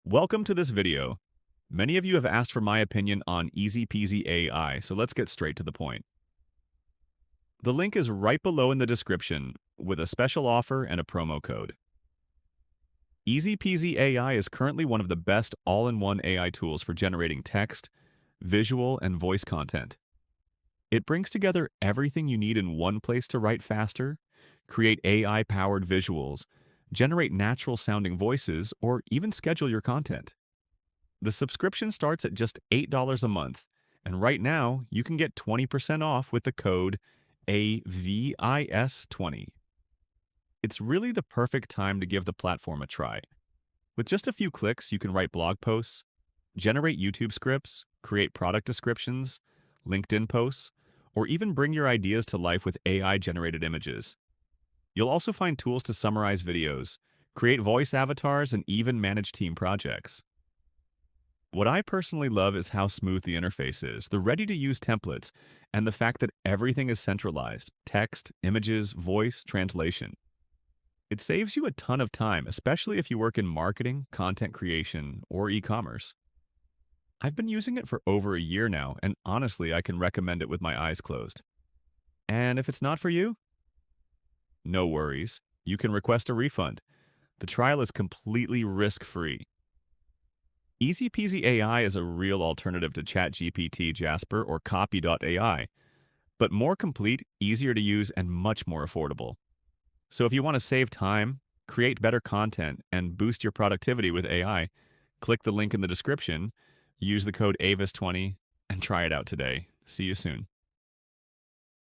Welcome to this video. Many of you have asked for my opinion on Easy Peasy AI, so let's get straight to the point. The link is right below in the description with a special offer and a promo code. Easy Peasy AI is currently one of the best all-in-one AI tools for generating text, visual, and voice content. It brings together everything you need in one place to write faster, create AI-powered visuals, generate natural-sounding voices, or even schedule your content. The subscription starts at just $8 a month, and right now you can get 20% off with the code AVIS20. It's really the perfect time to give the platform a try. With just a few clicks, you can write blog posts, generate YouTube scripts, create product descriptions, LinkedIn posts, or even bring your ideas to life with AI-generated images. You'll also find tools to summarize videos, create voice avatars, and even manage team projects. What I personally love is how smooth the interface is, the ready-to-use templates, and the fact that everything is centralized: text, images, voice, translation. It saves you a ton of time, especially if you work in marketing, content creation, or e-commerce. I've been using it for over a year now, and honestly, I can recommend it with my eyes closed. And if it's not for you, no worries. You can request a refund. The trial is completely risk-free. Easy Peasy AI is a real alternative to ChatGPT, Jasper, or Copy.ai, but more complete, easier to use, and much more affordable. So if you want to save time, create better content, and boost your productivity with AI, click the link in the description, use the code AVIS20, and try it out today. See you soon.